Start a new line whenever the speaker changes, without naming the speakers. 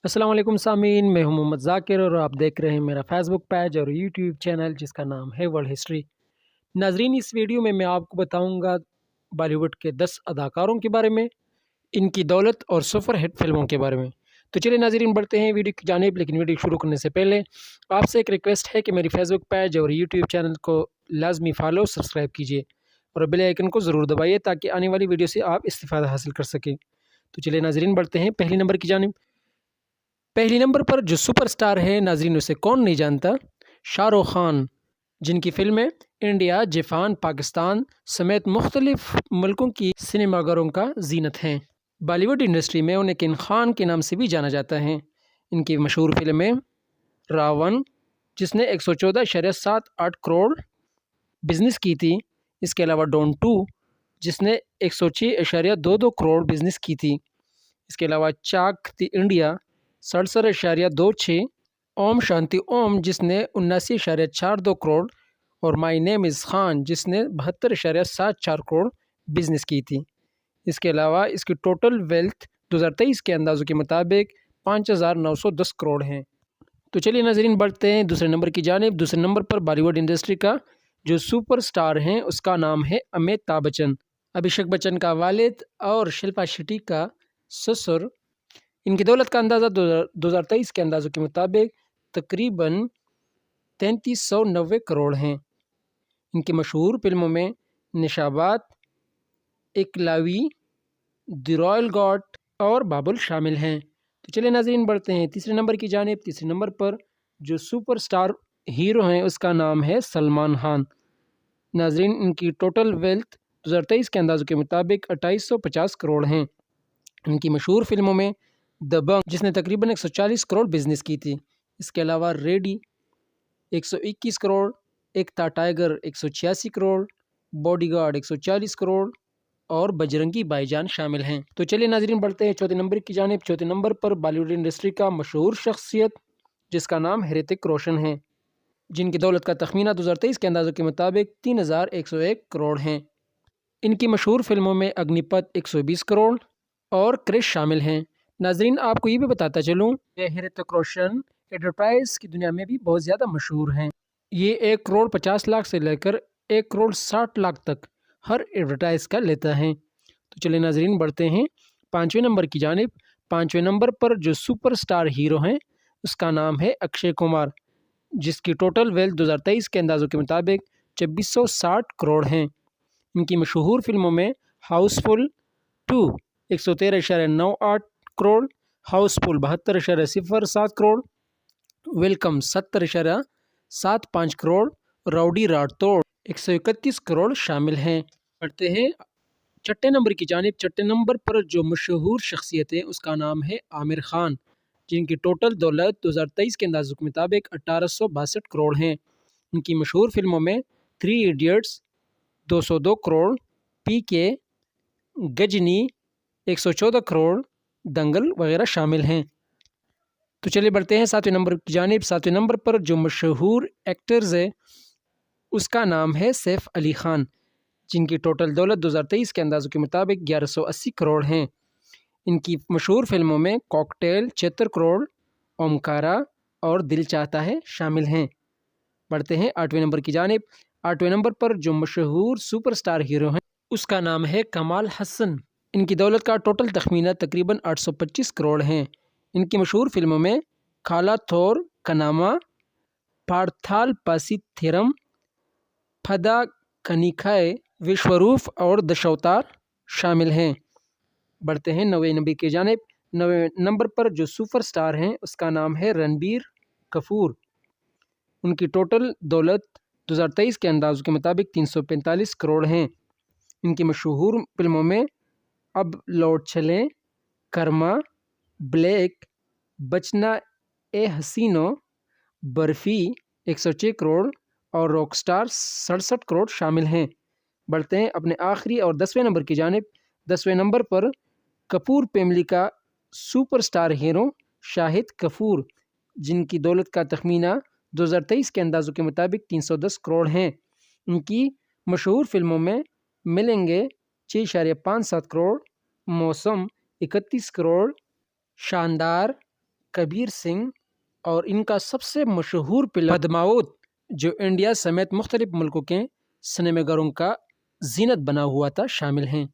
अस्सलाम वालेकुम सामीन, मैं हूं मोहम्मद ज़ाकिर और आप देख रहे हैं मेरा फेसबुक पेज और यूट्यूब चैनल जिसका नाम है वर्ल्ड हिस्ट्री। नाजरीन, इस वीडियो में मैं आपको बताऊंगा बॉलीवुड के 10 अदाकारों के बारे में, इनकी दौलत और सुपर हिट फिल्मों के बारे में। तो चलिए नाजरीन, बढ़ते हैं वीडियो की जानिब। लेकिन वीडियो शुरू करने से पहले आपसे एक रिक्वेस्ट है कि मेरी फेसबुक पेज और यूट्यूब चैनल को लाजमी फॉलो सब्सक्राइब कीजिए और बेल आइकन को ज़रूर दबाइए ताकि आने वाली वीडियो से आप इस्तिफ़ादा हासिल कर सकें। तो चलिए नाजरीन, बढ़ते हैं पहली नंबर की जानिब। पहली नंबर पर जो सुपरस्टार है, नाजरीन उसे कौन नहीं जानता, शाहरुख खान, जिनकी फिल्में इंडिया, जापान, पाकिस्तान समेत मुख्तलिफ मुल्कों की सिनेमाघरों का जीनत हैं। बॉलीवुड इंडस्ट्री में उन्हें किंग खान के नाम से भी जाना जाता है। इनकी मशहूर फिल्में रावण, जिसने 114.78 करोड़ बिजनेस की थी। इसके अलावा डॉन 2, जिसने 106.22 करोड़ बिजनेस की थी। इसके अलावा चाक द इंडिया 67.26, ओम शांति ओम, जिसने 79.42 करोड़, और माई नेम इज़ खान, जिसने 72.74 करोड़ बिजनेस की थी। इसके अलावा इसकी टोटल वेल्थ 2023 के अंदाज़ों के मुताबिक 5,910 करोड़ हैं। तो चलिए नाज़रीन, बढ़ते हैं दूसरे नंबर की जानिब। दूसरे नंबर पर बॉलीवुड इंडस्ट्री का जो सुपरस्टार हैं उसका नाम है अमिताभ बच्चन। अभिषेक बच्चन का वालिद और शिल्पा शेट्टी का ससुर। इनकी दौलत का अंदाज़ा 2023 के अंदाज़ों के मुताबिक तकरीबन 3390 करोड़ हैं। इनकी मशहूर फिल्मों में निशाबात, एकलवी, द रॉयल गॉड और बाबुल शामिल हैं। तो चलिए नाज़रीन, बढ़ते हैं तीसरे नंबर की जानिब। तीसरे नंबर पर जो सुपरस्टार हीरो हैं उसका नाम है सलमान खान। नाज़रीन, इनकी टोटल वेल्थ 2023 के अंदाज़ों के मुताबिक 2850 करोड़ हैं। इनकी मशहूर फिल्मों में दबंग, जिसने तकरीबन 140 करोड़ बिजनेस की थी। इसके अलावा रेडी 121 करोड़, एक था टाइगर 186 करोड़, बॉडीगार्ड 140 करोड़ और बजरंगी भाईजान शामिल हैं। तो चलिए नाजरीन, बढ़ते हैं चौथे नंबर की जानिब। चौथे नंबर पर बॉलीवुड इंडस्ट्री का मशहूर शख्सियत जिसका नाम है ऋतिक रोशन है, जिनकी दौलत का तखमीना 2023 के अंदाज़ों के मुताबिक 3101 करोड़ हैं। इनकी मशहूर फिल्मों में अग्निपथ 120 करोड़ और क्रिश शामिल हैं। नाजरीन, आपको ये भी बताता चलूँ कि ऋतिक रोशन एडवर्टाइज की दुनिया में भी बहुत ज़्यादा मशहूर हैं। ये 1,50,00,000 से लेकर 1,60,00,000 तक हर एडवर्टाइज का लेता है। तो चलिए नाजरीन, बढ़ते हैं पाँचवें नंबर की जानिब। पाँचवें नंबर पर जो सुपरस्टार हीरो हैं उसका नाम है अक्षय कुमार, जिसकी टोटल वेल्थ 2023 के अंदाज़ों के मुताबिक 2660 करोड़ हैं। इनकी मशहूर फिल्मों में हाउसफुल 2 113.98 करोड़, हाउसफुल 72.07 करोड़, वेलकम 70.75 करोड़, राउडी राठौड़ 131 करोड़ शामिल हैं। बढ़ते हैं छठे नंबर की जानिब। छठे नंबर पर जो मशहूर शख्सियत है उसका नाम है आमिर खान, जिनकी टोटल दौलत 2023 के अंदाज़ों के मुताबिक 1862 करोड़ हैं। इनकी मशहूर फिल्मों में 3 इडियट्स 202 करोड़, पीके, गजनी 114 करोड़, दंगल वगैरह शामिल हैं। तो चलिए बढ़ते हैं सातवें नंबर की जानिब। सातवें नंबर पर जो मशहूर एक्टर्स है उसका नाम है सैफ अली खान, जिनकी टोटल दौलत 2023 के अंदाज़ों के मुताबिक 1180 करोड़ हैं। इनकी मशहूर फिल्मों में कॉकटेल 76 करोड़, ओमकारा और दिल चाहता है शामिल हैं। बढ़ते हैं आठवें नंबर की जानिब। आठवें नंबर पर जो मशहूर सुपरस्टार हीरो हैं उसका नाम है कमाल हसन। इनकी दौलत का टोटल तखमीना तकरीबन 825 करोड़ हैं। इनकी मशहूर फिल्मों में खाला थोर कनामा, पार्थाल पासी थेरम, फदा कनिखाए, विश्वरूप और दशावतार शामिल हैं। बढ़ते हैं नवे नंबर की जानिब। नवे नंबर पर जो सुपरस्टार हैं उसका नाम है रणबीर कपूर। उनकी टोटल दौलत 2023 के अंदाज़ों के मुताबिक 345 करोड़ हैं। इनकी मशहूर फिल्मों में अब लौट चलें, कर्मा, ब्लैक, बचना ए हसीनो, बर्फ़ी 106 करोड़ और रॉकस्टार 67 करोड़ शामिल हैं। बढ़ते हैं अपने आखिरी और 10वें नंबर की जानिब। 10वें नंबर पर कपूर फैमिली का सुपरस्टार हीरो शाहिद कपूर, जिनकी दौलत का तखमीना 2023 के अंदाज़ों के मुताबिक 310 करोड़ हैं। उनकी मशहूर फिल्मों में मिलेंगे 6.57 करोड़, मौसम 31 करोड़, शानदार کبیر سنگھ اور ان کا سب سے مشہور فلم پدماوت جو انڈیا سمیت مختلف ملکوں کے سنیما گھروں کا زینت بنا ہوا تھا شامل ہیں۔